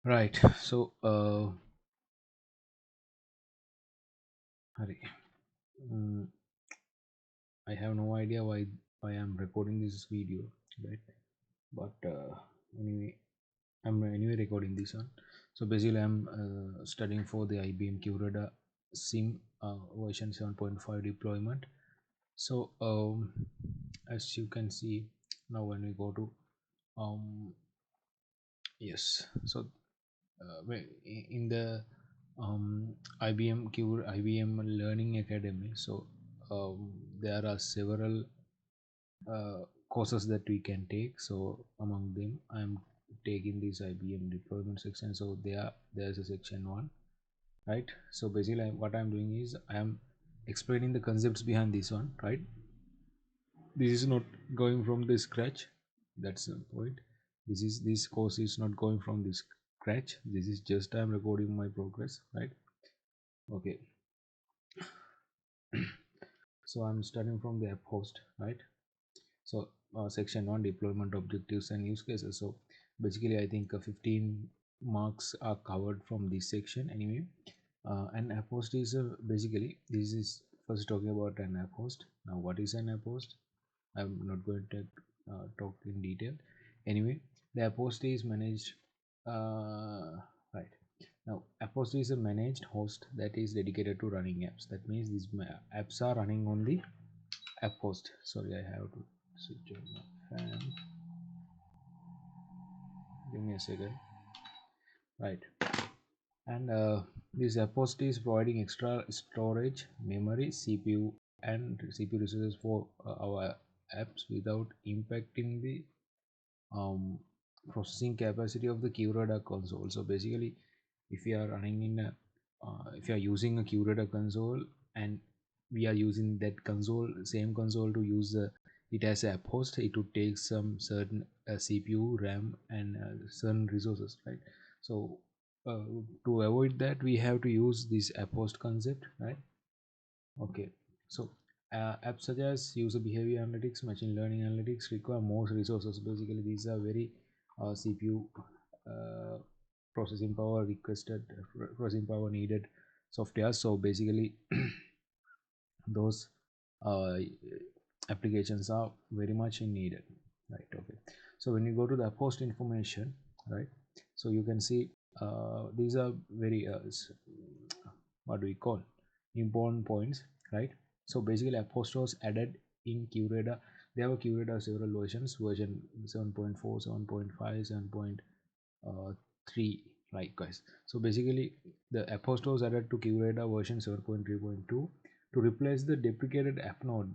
Right. So, Hari, mm, I have no idea why I'm recording this video, right? But anyway, I'm anyway recording this one. So basically, I'm studying for the IBM Qradar SIM version 7.5 deployment. So as you can see now, when we go to um, yes, so in the IBM Learning Academy. So there are several courses that we can take. So among them, I'm taking this IBM deployment section. So there's a section one, right? So basically, what I'm doing is I'm explaining the concepts behind this one, right? This is not going from the scratch. That's the point. This course is not going from the scratch. This is just I'm recording my progress, right? Okay. So I'm starting from the app host, right? So section 1, deployment objectives and use cases. So basically I think 15 marks are covered from this section anyway. An app host is basically, this is first talking about an app host. Now what is an app host? I'm not going to talk in detail. Anyway, the app host is managed, right. Now app host is a managed host that is dedicated to running apps. That means these apps are running on the app host. Sorry, I have to switch on my fan. Give me a second. Right. And this app host is providing extra storage, memory, CPU, and CPU resources for our apps without impacting the um, processing capacity of the Qradar console. So basically, if you are running in a, if you are using a Qradar console and we are using that console, same console to use it as a app host, it would take some certain CPU, RAM, and certain resources, right? So uh, to avoid that, we have to use this app host concept, right? Okay, so apps such as user behavior analytics, machine learning analytics require more resources. Basically, these are very CPU uh, processing power requested, processing power needed software. So basically, those uh, applications are very much in needed, right? Okay, so when you go to the post information, right? So you can see these are very what do we call important points, right? So basically app was added in Qradar. They have a Qradar several versions, version 7.4, 7.5, 7.3, right guys? So basically the app was added to Qradar version 7.3.2 to replace the deprecated app node.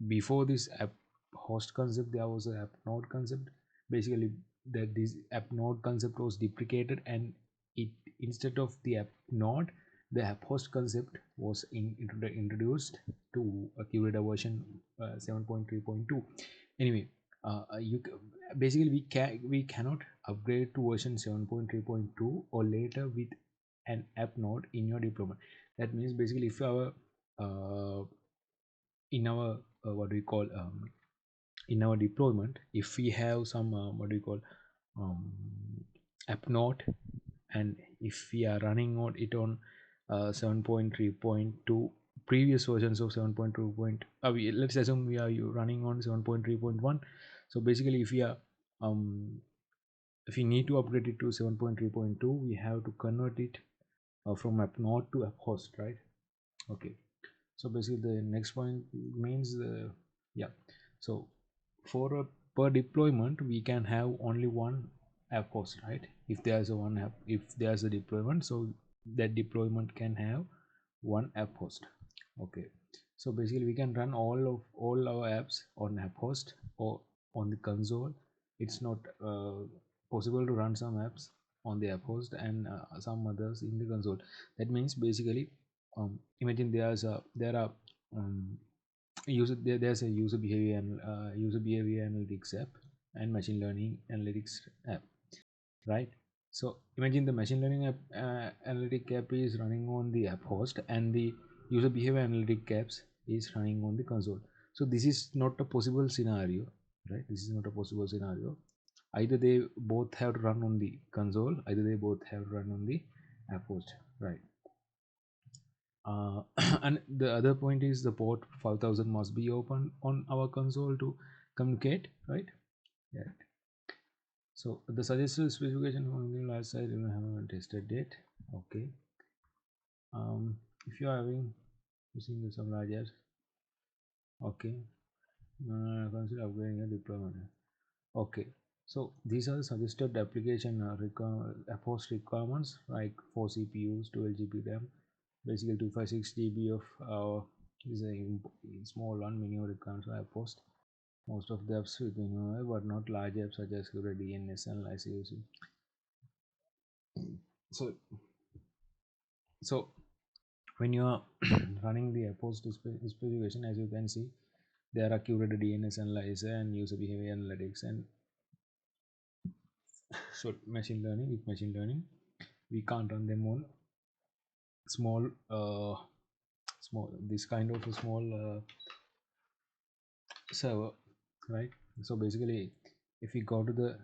Before this app host concept, there was an app node concept. Basically that this app node concept was deprecated, and it, instead of the app node, the app host concept was introduced to a Qradar version 7.3.2. Anyway, basically we cannot upgrade to version 7.3.2 or later with an app node in your deployment. That means basically if our uh, in our what do we call in our deployment, if we have some what do you call um, app node, and if we are running on it on 7.3.2, previous versions of 7.2 let's assume we are running on 7.3.1. So basically um, if we need to upgrade it to 7.3.2, we have to convert it from app node to app host, right? Okay, so basically the next point means yeah, so for a per deployment we can have only one app host, right? If there's a one app, if there's a deployment, so that deployment can have one app host. Okay, so basically we can run all our apps on app host or on the console. It's not possible to run some apps on the app host and some others in the console. That means basically imagine there are um, there's a user behavior analytics app and machine learning analytics app, right? So imagine the machine learning app, analytic app is running on the app host, and the user behavior analytic apps is running on the console. So this is not a possible scenario, right? This is not a possible scenario. Either they both have to run on the console, either they both have to run on the app host, right? And the other point is the port 5000 must be open on our console to communicate, right? Yeah. So the suggested specification for the last side you haven't tested yet. Okay. If you are having using the some larger, okay, consider upgrading your deployment. Okay, so these are the suggested application post requirements, like 4 CPUs, 12 GB RAM, basically 256 GB of is a small one minimum requirements for post. Most of the apps with minimum, but not large apps such as Qradar, DNS and ICOC. So so when you are running the post specification, as you can see, there are curated DNS analyzer and user behavior analytics and so machine learning. With machine learning, we can't run them on small small this kind of a small server, right? So basically, if we go to the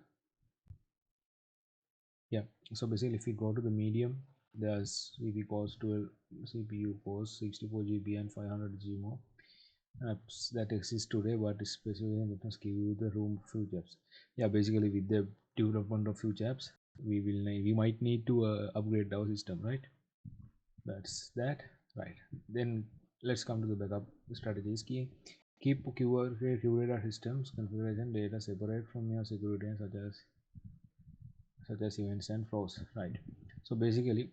yeah, so basically if we go to the medium, there's CPU cores 12, CPU cores 64 GB and 500 G more apps that exist today, but specifically let us give you the room for future apps. Yeah, basically with the development of future apps, we might need to upgrade our system, right? That's that, right? Then let's come to the backup strategies. Keep curated systems configuration data separate from your security and such as events and flows, right? So basically,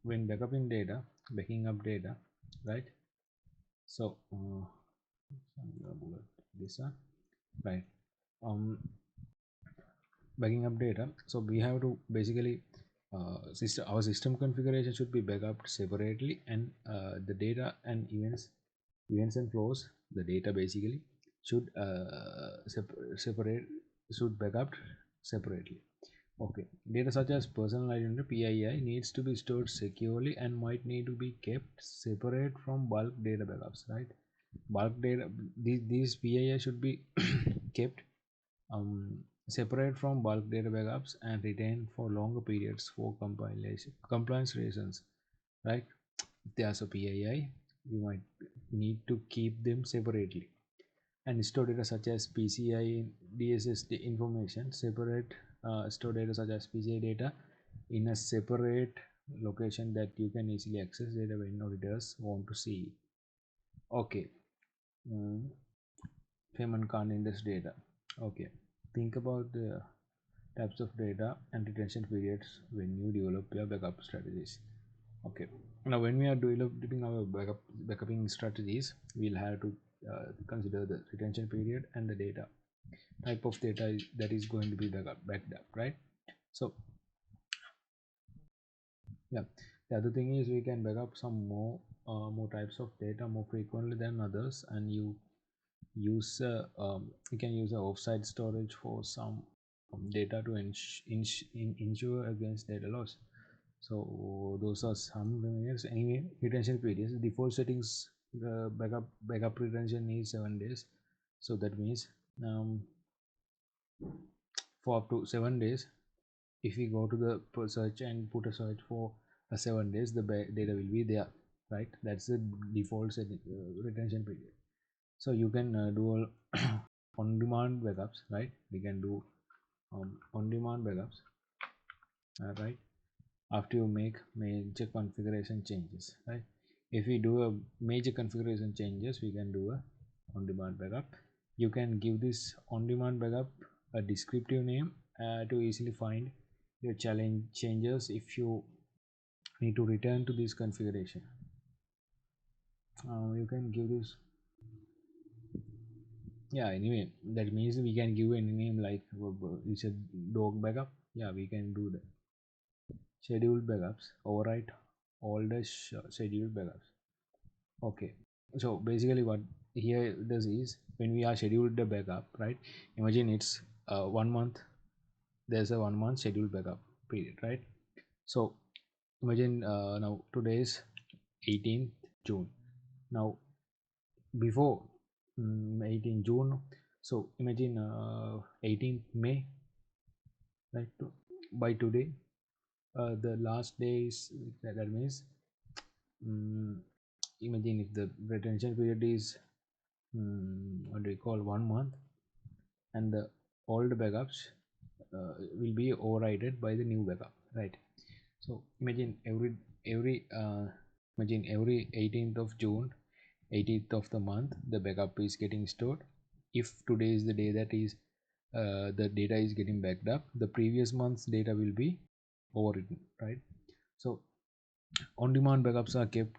when backing up data, right? So I'm gonna bullet this one, right? Um, Backing up data. So we have to basically our system configuration should be backup separately, and the data and events and flows, the data basically should separate should backup separately. Okay, data such as personal identity PII needs to be stored securely and might need to be kept separate from bulk data backups, right? Bulk data, these PII should be kept separate from bulk data backups and retained for longer periods for compilation compliance reasons, right? If there's a PII, you might need to keep them separately. And store data such as PCI DSS information separate, store data such as PCI data in a separate location that you can easily access data when auditors want to see it. Okay. mm, Payment can't index data. Okay, think about the types of data and retention periods when you develop your backup strategies. Okay, now when we are developing our backupping strategies, we'll have to consider the retention period and the data type of data that is going to be backed up, right? So yeah, the other thing is we can back up some more types of data more frequently than others, and you can use a offsite storage for some data to ensure against data loss. So those are some remedies. Anyway, retention periods, default settings, backup retention is 7 days. So that means um, for up to 7 days, if we go to the search and put a search for 7 days, the data will be there, right? That's the default setting, retention period. So you can do on demand backups, right? We can do on demand backups, right? After you make major configuration changes, right? If we do a major configuration changes, we can do a on demand backup. You can give this on demand backup a descriptive name to easily find your challenge changes if you need to return to this configuration. You can give this, yeah, anyway, that means we can give any name like it's a dog backup. Yeah, we can do that. Scheduled backups, overwrite all the scheduled backups. Okay, so basically what here does is when we are scheduled the backup, right? Imagine it's 1 month. There's a 1 month scheduled backup period, right? So imagine now today is 18th June. Now before 18 June, so imagine 18th May. right? By today, the last day is, that means, mm, imagine if the retention period is, what do you call, 1 month, and the old backups will be overridden by the new backup, right? So imagine every 18th of June, 18th of the month, the backup is getting stored. If today is the day that is, the data is getting backed up, the previous month's data will be overwritten, right? So on-demand backups are kept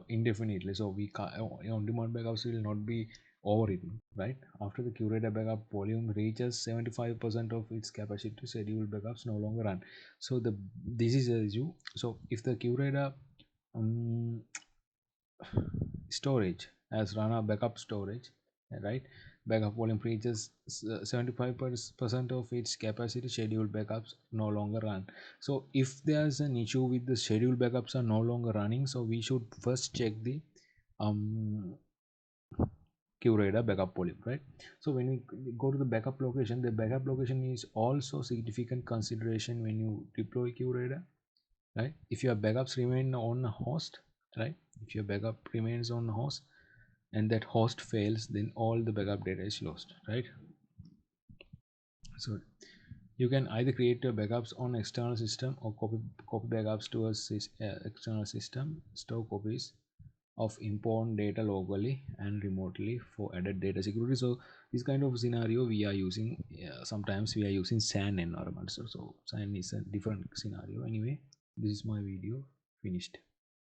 indefinitely, so we can on-demand backups will not be overwritten, right? After the curator backup volume reaches 75% of its capacity, scheduled backups no longer run. So this is a issue. So if the curator, um, storage as run a backup storage, right, backup volume reaches 75% of its capacity, scheduled backups no longer run. So if there's an issue with the scheduled backups are no longer running, so we should first check the um curator backup volume, right? So when we go to the backup location, the backup location is also significant consideration when you deploy curator, right? If your backups remain on a host, right, if your backup remains on a host and that host fails, then all the backup data is lost, right? So you can either create your backups on external system or copy backups to a external system, store copies of important data locally and remotely for added data security. So this kind of scenario we are using, sometimes we are using SAN environment. So SAN is a different scenario. Anyway, this is my video finished.